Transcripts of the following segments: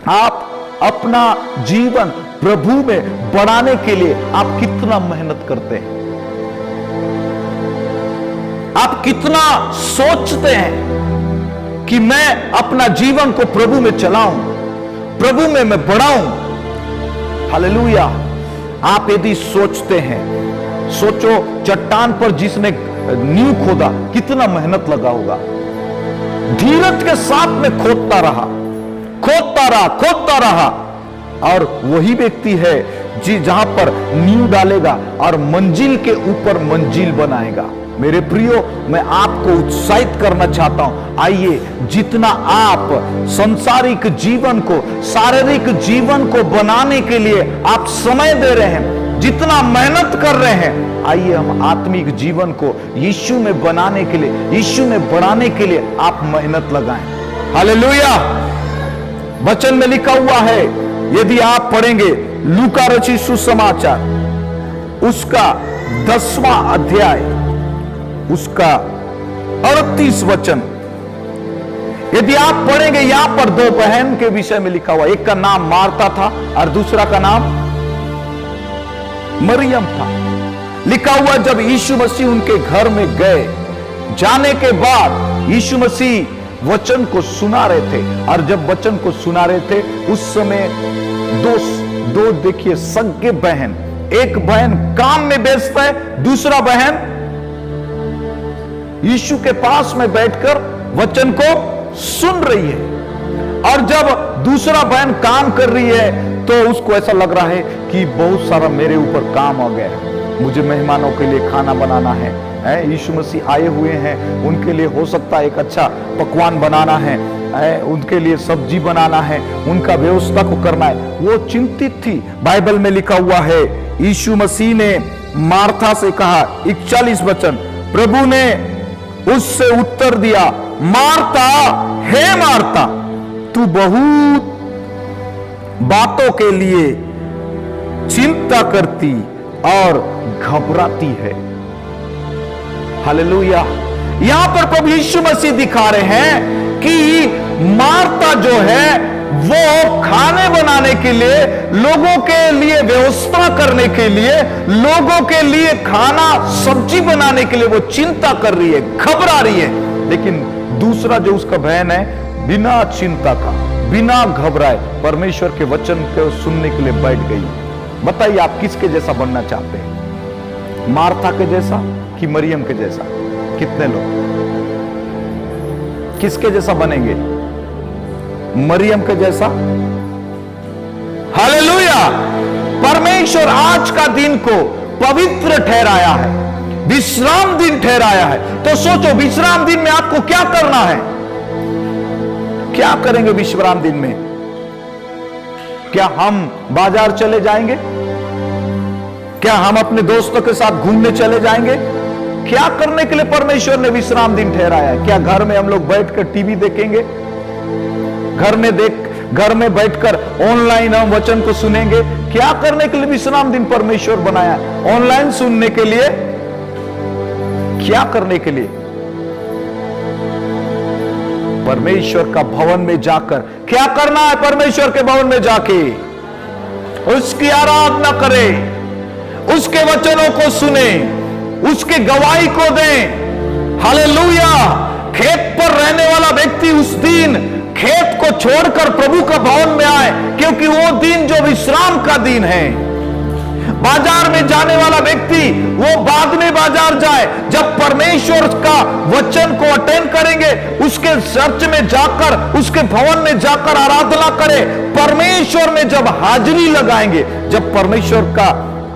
आप अपना जीवन प्रभु में बढ़ाने के लिए आप कितना मेहनत करते हैं, आप कितना सोचते हैं कि मैं अपना जीवन को प्रभु में चलाऊं, प्रभु में मैं बढ़ाऊं। हालेलुया। आप यदि सोचते हैं, सोचो चट्टान पर जिसने नींव खोदा कितना मेहनत लगा होगा, धीरज के साथ में खोदता रहा, खोदता रहा, और वही व्यक्ति है जी जहां पर नींव डालेगा और मंजिल के ऊपर मंजिल बनाएगा। मेरे प्रियो, मैं आपको उत्साहित करना चाहता हूं, आइए जितना आप सांसारिक जीवन को, शारीरिक जीवन को बनाने के लिए आप समय दे रहे हैं, जितना मेहनत कर रहे हैं, आइए हम आत्मिक जीवन को यीशु में बनाने के लिए, यीशु में बढ़ाने के लिए आप मेहनत लगाएं। हालेलुया। वचन में लिखा हुआ है, यदि आप पढ़ेंगे लूका रचित सुसमाचार उसका 10वां अध्याय उसका 38 वचन, यदि आप पढ़ेंगे, यहां पर दो बहन के विषय में लिखा हुआ, एक का नाम मार्था था और दूसरा का नाम मरियम था। लिखा हुआ जब यीशु मसीह उनके घर में गए, जाने के बाद यीशु मसीह वचन को सुना रहे थे, और जब वचन को सुना रहे थे उस समय दो देखिए सगे बहन, एक बहन काम में व्यस्त है, दूसरा बहन यीशु के पास में बैठकर वचन को सुन रही है। और जब दूसरा बहन काम कर रही है तो उसको ऐसा लग रहा है कि बहुत सारा मेरे ऊपर काम आ गया है, मुझे मेहमानों के लिए खाना बनाना है, यीशु मसीह आए हुए हैं, उनके लिए हो सकता है एक अच्छा पकवान बनाना है, उनके लिए सब्जी बनाना है, उनका व्यवस्था को करना है। वो चिंतित थी। बाइबल में लिखा हुआ है, यीशु मसीह ने मार्था से कहा, 41 वचन, प्रभु ने उससे उत्तर दिया, मार्ता, हे मार्ता, तू बहुत बातों के लिए चिंता करती और घबराती है। हालेलुया। यहां पर प्रभु यीशु मसीह दिखा रहे हैं कि मार्ता जो है वो खाने बनाने के लिए, लोगों के लिए व्यवस्था करने के लिए, लोगों के लिए खाना सब्जी बनाने के लिए वो चिंता कर रही है, घबरा रही है। लेकिन दूसरा जो उसका बहन है, बिना चिंता का, बिना घबराए परमेश्वर के वचन को सुनने के लिए बैठ गई। बताइए आप किसके जैसा बनना चाहते हैं, मार्था के जैसा कि मरियम के जैसा? कितने लोग किसके जैसा बनेंगे? मरियम के जैसा। हालेलुया। परमेश्वर आज का दिन को पवित्र ठहराया है, विश्राम दिन ठहराया है। तो सोचो विश्राम दिन में आपको क्या करना है, क्या करेंगे विश्राम दिन में? क्या हम बाजार चले जाएंगे? क्या हम अपने दोस्तों के साथ घूमने चले जाएंगे? क्या करने के लिए परमेश्वर ने विश्राम दिन ठहराया है? क्या घर में हम लोग बैठकर टीवी देखेंगे? घर में बैठकर ऑनलाइन हम वचन को सुनेंगे? क्या करने के लिए विश्राम दिन परमेश्वर बनाया? ऑनलाइन सुनने के लिए? क्या करने के लिए? परमेश्वर का भवन में जाकर क्या करना है? परमेश्वर के भवन में जाके उसकी आराधना करें, उसके वचनों को सुने, उसके गवाही को दें। हालेलुया। खेत पर रहने वाला व्यक्ति उस दिन खेत को छोड़कर प्रभु का भवन में आए, क्योंकि वो दिन जो विश्राम का दिन है। बाजार में जाने वाला व्यक्ति वो बाद में बाजार जाए, जब परमेश्वर का वचन को अटेंड करेंगे, उसके चर्च में जाकर, उसके भवन में जाकर आराधना करें। परमेश्वर में जब हाजिरी लगाएंगे, जब परमेश्वर का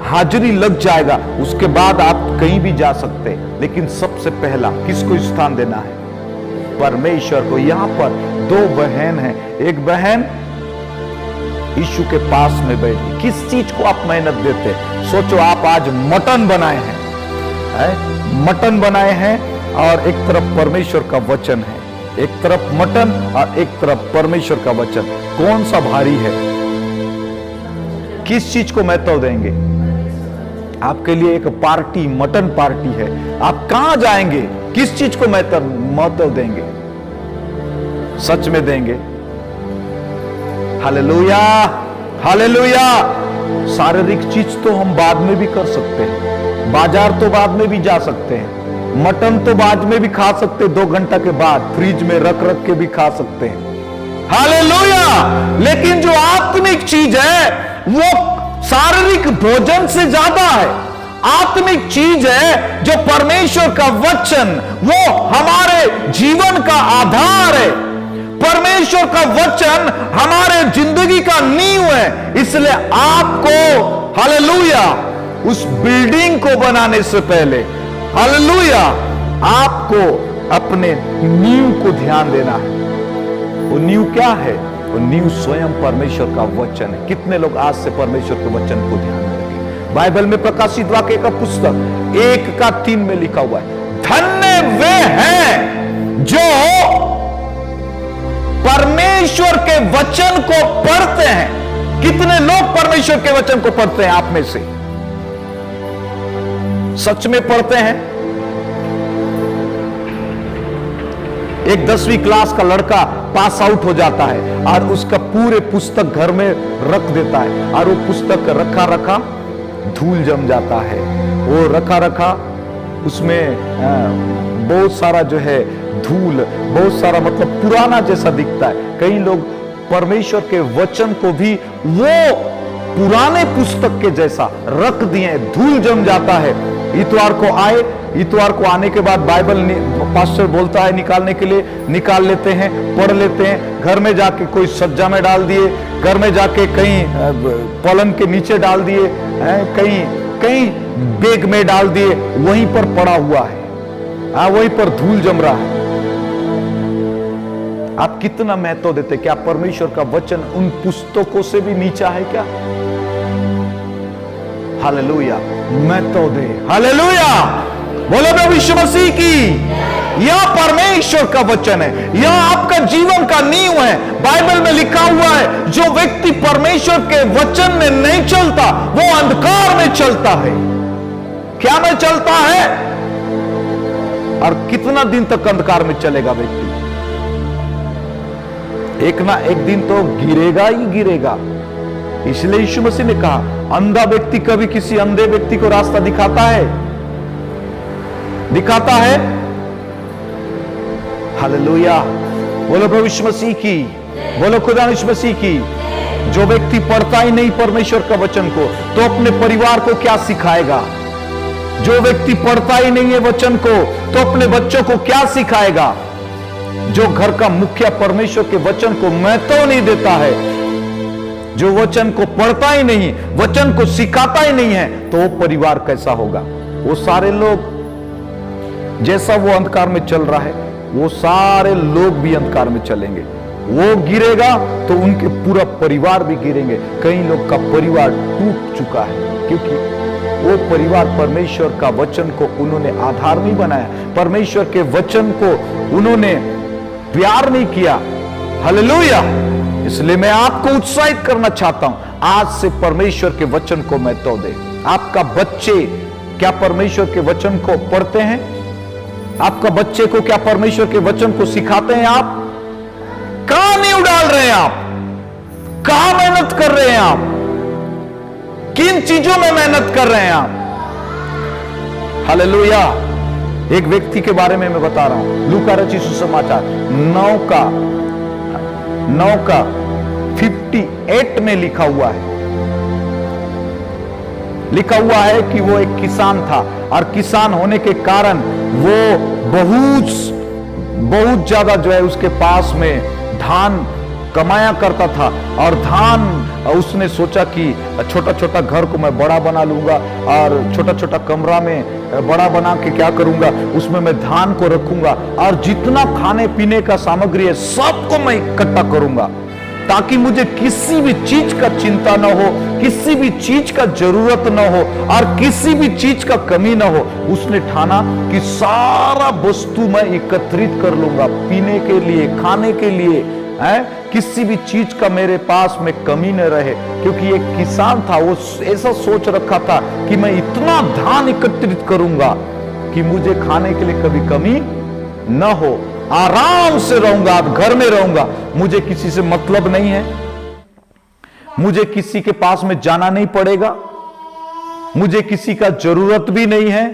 हाजिरी लग जाएगा, उसके बाद आप कहीं भी जा सकते हैं। लेकिन सबसे पहला किसको स्थान देना है? परमेश्वर को। यहां पर दो बहन हैं, एक बहन यीशु के पास में बैठी। किस चीज को आप मेहनत देते? सोचो आप आज मटन बनाए हैं, मटन बनाए हैं, और एक तरफ परमेश्वर का वचन है, एक तरफ मटन और एक तरफ परमेश्वर का वचन। कौन सा भारी है? किस चीज को महत्व देंगे? आपके लिए एक पार्टी, मटन पार्टी है, आप कहां जाएंगे? किस चीज को महत्व देंगे? सच में देंगे? Hallelujah, hallelujah. शारीरिक चीज तो हम बाद में भी कर सकते हैं, बाजार तो बाद में भी जा सकते हैं, मटन तो बाद में भी खा सकते हैं, 2 घंटा के बाद फ्रिज में रख रख के भी खा सकते हैं। हालेलुया। लेकिन जो आत्मिक चीज है वो शारीरिक भोजन से ज्यादा है। आत्मिक चीज है जो परमेश्वर का वचन, वो हमारे जीवन का आधार है। परमेश्वर का वचन हमारे जिंदगी का नींव है। इसलिए आपको हालेलुया उस बिल्डिंग को बनाने से पहले हालेलुया आपको अपने नींव को ध्यान देना है। वो नींव क्या है? वो नींव स्वयं परमेश्वर का वचन है। कितने लोग आज से परमेश्वर के वचन को ध्यान में रखें? बाइबल में प्रकाशित वाक्य का पुस्तक 1:3 में लिखा हुआ है, धन्य वे हैं जो परमेश्वर के वचन को पढ़ते हैं। कितने लोग परमेश्वर के वचन को पढ़ते हैं? आप में से सच में पढ़ते हैं? एक 10वीं क्लास का लड़का पास आउट हो जाता है और उसका पूरे पुस्तक घर में रख देता है और वो पुस्तक रखा रखा धूल जम जाता है। वो रखा रखा उसमें बहुत सारा जो है धूल, बहुत सारा मतलब पुराना जैसा दिखता है। कई लोग परमेश्वर के वचन को भी वो पुराने पुस्तक के जैसा रख दिए, धूल जम जाता है। इतवार को आए, इतवार को आने के बाद बाइबल पास्टर बोलता है निकालने के लिए, निकाल लेते हैं, पढ़ लेते हैं। घर में जाके कोई सज्जा में डाल दिए, घर में जाके कहीं पलंग के नीचे डाल दिए, कहीं कहीं बैग में डाल दिए, वहीं पर पड़ा हुआ है, वहीं पर धूल जम रहा है। आप कितना महत्व देते? क्या परमेश्वर का वचन उन पुस्तकों से भी नीचा है क्या? हालेलुया, महत्व दे। हालेलुया, बोलो प्रभु यीशु मसीह की। यह परमेश्वर का वचन है, यह आपका जीवन का नींव है। बाइबल में लिखा हुआ है, जो व्यक्ति परमेश्वर के वचन में नहीं चलता वो अंधकार में चलता है। क्या में चलता है? और कितना दिन तक अंधकार में चलेगा व्यक्ति? एक ना एक दिन तो गिरेगा ही गिरेगा। इसलिए यीशु मसीह ने कहा, अंधा व्यक्ति कभी किसी अंधे व्यक्ति को रास्ता दिखाता है? दिखाता है? हालेलुया, बोलो प्रभु यीशु मसीह की, बोलो खुदा यीशु मसीह की। जो व्यक्ति पढ़ता ही नहीं परमेश्वर का वचन को, तो अपने परिवार को क्या सिखाएगा? जो व्यक्ति पढ़ता ही नहीं है वचन को, तो अपने बच्चों को क्या सिखाएगा? जो घर का मुखिया परमेश्वर के वचन को महत्व नहीं देता है, जो वचन को पढ़ता ही नहीं, वचन को सिखाता ही नहीं है, तो वो परिवार कैसा होगा? वो सारे लोग जैसा वो अंधकार में चल रहा है, वो सारे लोग भी अंधकार में चलेंगे। वो गिरेगा तो उनके पूरा परिवार भी गिरेंगे। कई लोग का परिवार टूट चुका है क्योंकि वो परिवार परमेश्वर का वचन को उन्होंने आधार नहीं बनाया, परमेश्वर के वचन को उन्होंने प्यार नहीं किया। हालेलुया। इसलिए मैं आपको उत्साहित करना चाहता हूं, आज से परमेश्वर के वचन को महत्व दे। आपका बच्चे क्या परमेश्वर के वचन को पढ़ते हैं? आपका बच्चे को क्या परमेश्वर के वचन को सिखाते हैं? आप कहां नींव डाल रहे हैं? आप कहां मेहनत कर रहे हैं? आप किन चीजों में मेहनत कर रहे हैं आप? हालेलुया। एक व्यक्ति के बारे में मैं बता रहा हूं, लूका रचित सुसमाचार 9:58 में लिखा हुआ है। लिखा हुआ है कि वो एक किसान था और किसान होने के कारण वो बहुत ज्यादा जो है उसके पास में धान कमाया करता था। और धान उसने सोचा कि छोटा छोटा घर को मैं बड़ा बना लूंगा और छोटा छोटा कमरा में बड़ा बना के क्या करूंगा, उसमें मैं धान को रखूंगा और जितना खाने पीने का सामग्री है सबको मैं इकट्ठा करूंगा ताकि मुझे किसी भी चीज का चिंता ना हो, किसी भी चीज का जरूरत ना हो और किसी भी चीज का कमी ना हो। उसने ठाना कि सारा वस्तु मैं एकत्रित कर लूंगा, पीने के लिए, खाने के लिए, किसी भी चीज का मेरे पास में कमी न रहे। क्योंकि एक किसान था, वो ऐसा सोच रखा था कि मैं इतना धान एकत्रित करूंगा कि मुझे खाने के लिए कभी कमी न हो, आराम से रहूंगा, घर में रहूंगा, मुझे किसी से मतलब नहीं है। मुझे किसी के पास में जाना नहीं पड़ेगा, मुझे किसी का जरूरत भी नहीं है,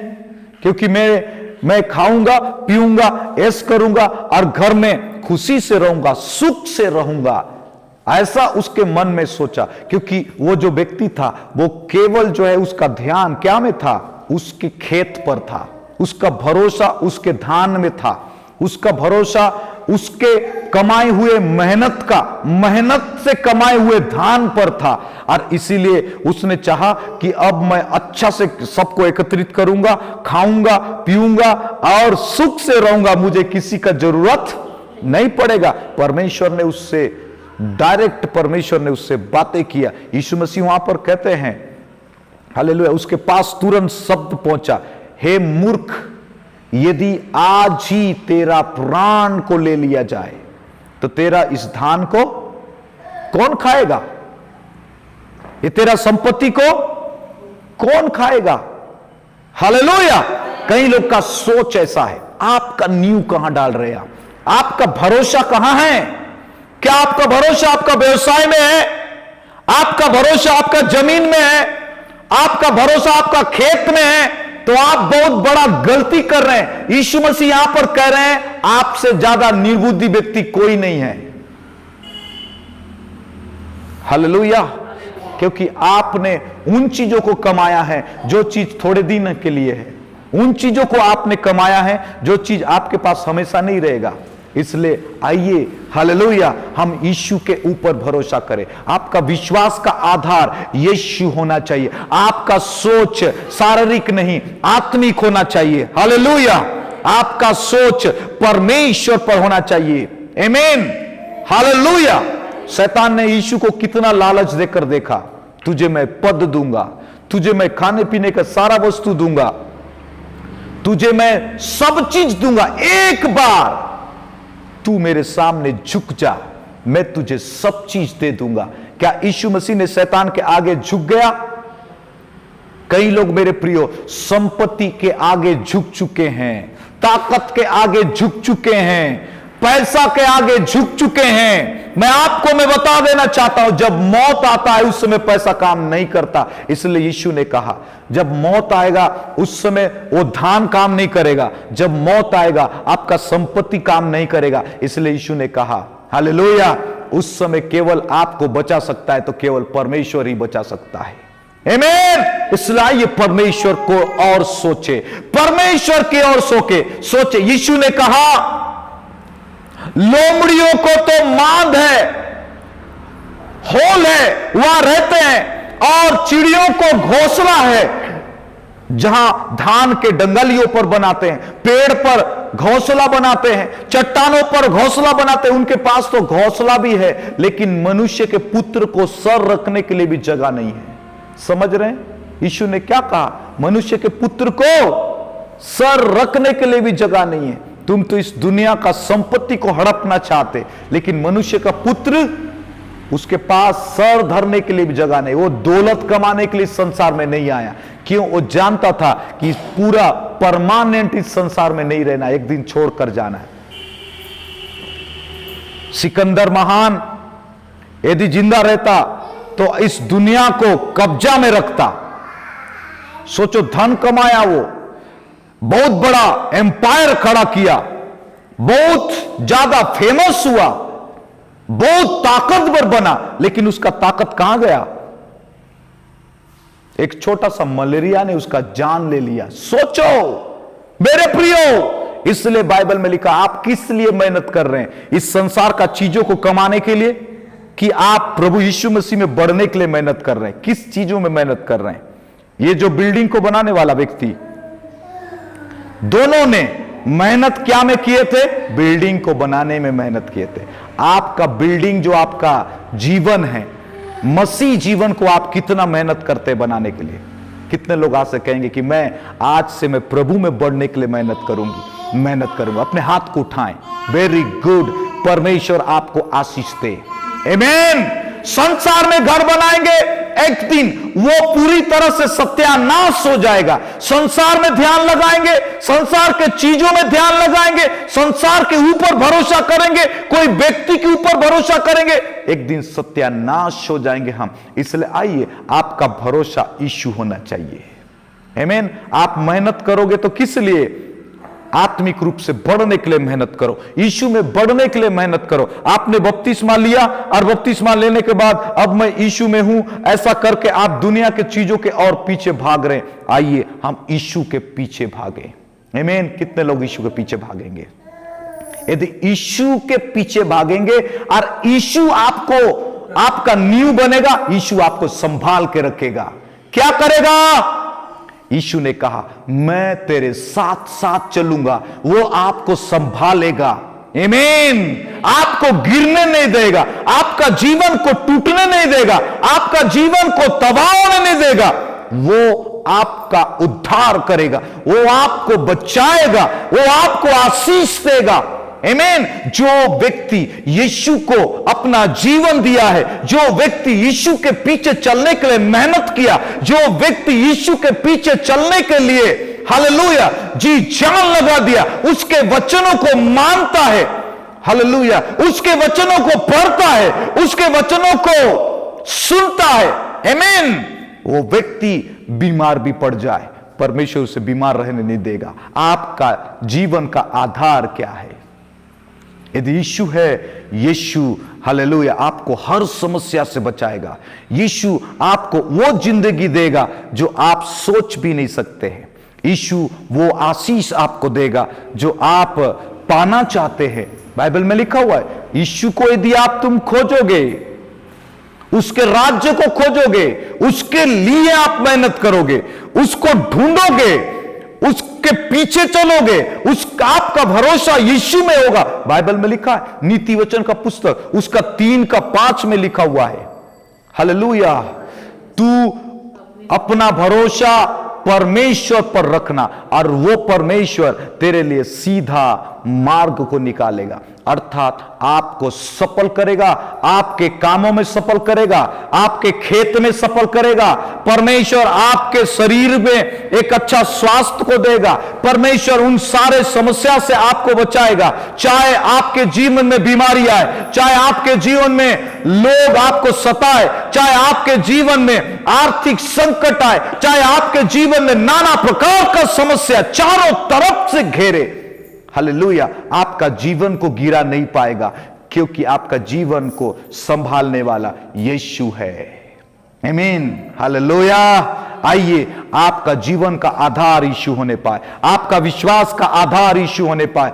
क्योंकि मैं खाऊंगा, पीऊंगा, ऐश करूंगा और घर में खुशी से रहूंगा, सुख से रहूंगा। ऐसा उसके मन में सोचा, क्योंकि वो जो व्यक्ति था वो केवल जो है उसका ध्यान क्या में था? उसके खेत पर था, उसका भरोसा उसके धान में था, उसका भरोसा उसके कमाए हुए मेहनत से कमाए हुए धान पर था। और इसीलिए उसने चाहा कि अब मैं अच्छा से सबको एकत्रित करूंगा, खाऊंगा, पीऊंगा और सुख से रहूंगा, मुझे किसी का जरूरत नहीं पड़ेगा। परमेश्वर ने उससे बातें किया। यीशु मसीह वहां पर कहते हैं, हालेलुया, उसके पास तुरंत शब्द पहुंचा, हे मूर्ख, यदि आज ही तेरा प्राण को ले लिया जाए तो तेरा इस धान को कौन खाएगा? ये तेरा संपत्ति को कौन खाएगा? हालेलुया। कई लोग का सोच ऐसा है। आपका नींव कहां डाल रहे हैं? आपका भरोसा कहां है? क्या आपका भरोसा आपका व्यवसाय में है? आपका भरोसा आपका जमीन में है? आपका भरोसा आपका खेत में है? तो आप बहुत बड़ा गलती कर रहे हैं। यीशु मसीह यहां पर कह रहे हैं, आपसे ज्यादा निर्बुद्धि व्यक्ति कोई नहीं है। हालेलुया। क्योंकि आपने उन चीजों को कमाया है जो चीज थोड़े दिन के लिए है, उन चीजों को आपने कमाया है जो चीज आपके पास हमेशा नहीं रहेगा। इसलिए आइए, हालेलुया, हम यीशु के ऊपर भरोसा करें। आपका विश्वास का आधार यीशु होना चाहिए। आपका सोच शारीरिक नहीं, आत्मिक होना चाहिए। हालेलुया। आपका सोच परमेश्वर पर होना चाहिए। आमीन। हालेलुया। शैतान ने यीशु को कितना लालच देकर देखा, तुझे मैं पद दूंगा, तुझे मैं खाने पीने का सारा वस्तु दूंगा, तुझे मैं सब चीज दूंगा, एक बार तू मेरे सामने झुक जा, मैं तुझे सब चीज दे दूंगा। क्या यीशु मसीह ने शैतान के आगे झुक गया? कई लोग मेरे प्रियो संपत्ति के आगे झुक चुके हैं, ताकत के आगे झुक चुके हैं, पैसा के आगे झुक चुके हैं। मैं बता देना चाहता हूं, जब मौत आता है उस समय पैसा काम नहीं करता। इसलिए यीशु ने कहा, जब मौत आएगा उस समय वो धान काम नहीं करेगा, जब मौत आएगा आपका संपत्ति काम नहीं करेगा। इसलिए यीशु ने कहा, हालेलुया, उस समय केवल आपको बचा सकता है तो केवल परमेश्वर ही बचा सकता है। आमीन। इसलिए ये परमेश्वर को और सोचे, परमेश्वर की ओर सोचे। यीशु ने कहा, लोमड़ियों को तो मांद है, होल है, वहां रहते हैं, और चिड़ियों को घोंसला है। जहां धान के डंगलियों पर बनाते हैं, पेड़ पर घोंसला बनाते हैं, चट्टानों पर घोंसला बनाते हैं, उनके पास तो घोंसला भी है, लेकिन मनुष्य के पुत्र को सर रखने के लिए भी जगह नहीं है। समझ रहे हैं? यीशु ने क्या कहा? मनुष्य के पुत्र को सर रखने के लिए भी जगह नहीं है। तुम तो इस दुनिया का संपत्ति को हड़पना चाहते, लेकिन मनुष्य का पुत्र, उसके पास सर धरने के लिए भी जगह नहीं। वो दौलत कमाने के लिए संसार में नहीं आया। क्यों? वो जानता था कि पूरा परमानेंट इस संसार में नहीं रहना, एक दिन छोड़कर जाना है। सिकंदर महान यदि जिंदा रहता तो इस दुनिया को कब्जा में रखता। सोचो, धन कमाया, वो बहुत बड़ा एम्पायर खड़ा किया, बहुत ज्यादा फेमस हुआ, बहुत ताकतवर बना, लेकिन उसका ताकत कहां गया? एक छोटा सा मलेरिया ने उसका जान ले लिया। सोचो मेरे प्रियो, इसलिए बाइबल में लिखा, आप किस लिए मेहनत कर रहे हैं? इस संसार का चीजों को कमाने के लिए, कि आप प्रभु यीशु मसीह में बढ़ने के लिए मेहनत कर रहे हैं? किस चीजों में मेहनत कर रहे हैं? ये जो बिल्डिंग को बनाने वाला व्यक्ति, दोनों ने मेहनत क्या में किए थे? बिल्डिंग को बनाने में मेहनत किए थे। आपका बिल्डिंग जो आपका जीवन है, मसीह जीवन को आप कितना मेहनत करते हैं बनाने के लिए? कितने लोग आज से कहेंगे कि मैं आज से मैं प्रभु में बढ़ने के लिए मेहनत करूंगा। अपने हाथ को उठाएं। Very good. परमेश्वर आपको आशीष दे। आमीन। संसार में घर बनाएंगे, एक दिन वो पूरी तरह से सत्यानाश हो जाएगा। संसार में ध्यान लगाएंगे, संसार के चीजों में ध्यान लगाएंगे, संसार के ऊपर भरोसा करेंगे, कोई व्यक्ति के ऊपर भरोसा करेंगे, एक दिन सत्यानाश हो जाएंगे हम। इसलिए आइए, आपका भरोसा यीशु होना चाहिए। आमीन। आप मेहनत करोगे तो किस लिए? आत्मिक रूप से बढ़ने के लिए मेहनत करो, यीशु में बढ़ने के लिए मेहनत करो। आपने बपतिस्मा लिया और बपतिस्मा लेने के बाद अब मैं यीशु में हूं, ऐसा करके आप दुनिया के चीजों के और पीछे भाग रहे हैं। आइए हम यीशु के पीछे भागे। आमीन। कितने लोग यीशु के पीछे भागेंगे? यदि यीशु के पीछे भागेंगे और यीशु आपको, आपका नींव बनेगा, यीशु आपको संभाल के रखेगा। क्या करेगा? यीशु ने कहा, मैं तेरे साथ साथ चलूंगा, वो आपको संभालेगा। आमीन। आपको गिरने नहीं देगा, आपका जीवन को टूटने नहीं देगा, आपका जीवन को तबाह होने नहीं देगा। वो आपका उद्धार करेगा, वो आपको बचाएगा, वो आपको आशीष देगा। आमीन। जो व्यक्ति यीशु को अपना जीवन दिया है, जो व्यक्ति यीशु के पीछे चलने के लिए मेहनत किया, जो व्यक्ति यीशु के पीछे चलने के लिए हालेलुया जी जान लगा दिया, उसके वचनों को मानता है, हालेलुया, उसके वचनों को पढ़ता है, उसके वचनों को सुनता है, आमीन, वो व्यक्ति बीमार भी पड़ जाए, परमेश्वर उसे बीमार रहने नहीं देगा। आपका जीवन का आधार क्या है? यदि यीशु है, यीशु हालेलुया आपको हर समस्या से बचाएगा। यीशु आपको वो जिंदगी देगा जो आप सोच भी नहीं सकते हैं। यीशु वो आशीष आपको देगा जो आप पाना चाहते हैं। बाइबल में लिखा हुआ है, यीशु को यदि आप तुम खोजोगे, उसके राज्य को खोजोगे, उसके लिए आप मेहनत करोगे, उसको ढूंढोगे, उसके पीछे चलोगे, उसका आपका भरोसा यीशु में होगा। बाइबल में लिखा है, नीति वचन का पुस्तक उसका 3:5 में लिखा हुआ है, हालेलुया, तू अपना भरोसा परमेश्वर पर रखना और वो परमेश्वर तेरे लिए सीधा मार्ग को निकालेगा, अर्थात आपको सफल करेगा, आपके कामों में सफल करेगा, आपके खेत में सफल करेगा। परमेश्वर आपके शरीर में एक अच्छा स्वास्थ्य को देगा। परमेश्वर उन सारे समस्या से आपको बचाएगा। चाहे आपके जीवन में बीमारी आए, चाहे आपके जीवन में लोग आपको सताए, चाहे आपके जीवन में आर्थिक संकट आए, चाहे आपके जीवन में नाना प्रकार का समस्या चारों तरफ से घेरे, हालेलुया, आपका जीवन को गिरा नहीं पाएगा, क्योंकि आपका जीवन को संभालने वाला यीशु है। आमीन, हालेलुया। आइए, आपका जीवन का आधार यीशु होने पाए, आपका विश्वास का आधार यीशु होने पाए,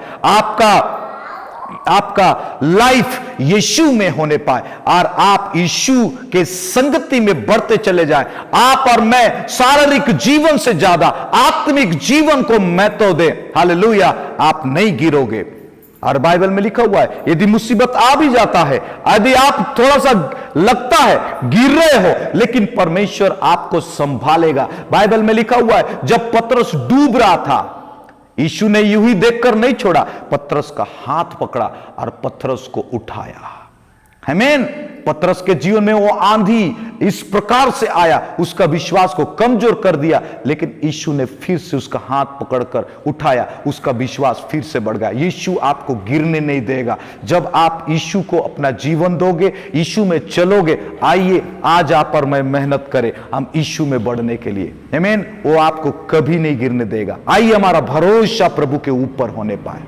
आपका लाइफ यीशु में होने पाए और आप यीशु के संगति में बढ़ते चले जाएं। आप और मैं शारीरिक जीवन से ज्यादा आत्मिक जीवन को महत्व दें, हालेलुया, आप नहीं गिरोगे। और बाइबल में लिखा हुआ है, यदि मुसीबत आ भी जाता है, यदि आप थोड़ा सा लगता है गिर रहे हो, लेकिन परमेश्वर आपको संभालेगा। बाइबल में लिखा हुआ है, जब पतरस डूब रहा था, यीशु ने यूं ही देखकर नहीं छोड़ा, पतरस का हाथ पकड़ा और पतरस को उठाया। आमीन। पतरस के जीवन में वो आंधी इस प्रकार से आया, उसका विश्वास को कमजोर कर दिया, लेकिन यीशु ने फिर से उसका हाथ पकड़कर उठाया, उसका विश्वास फिर से बढ़ गया। यीशु आपको गिरने नहीं देगा। जब आप यीशु को अपना जीवन दोगे, यीशु में चलोगे, आइए आज आप और मैं मेहनत करें हम यीशु में बढ़ने के लिए। आमीन। वो आपको कभी नहीं गिरने देगा। आइए हमारा भरोसा प्रभु के ऊपर होने पाए।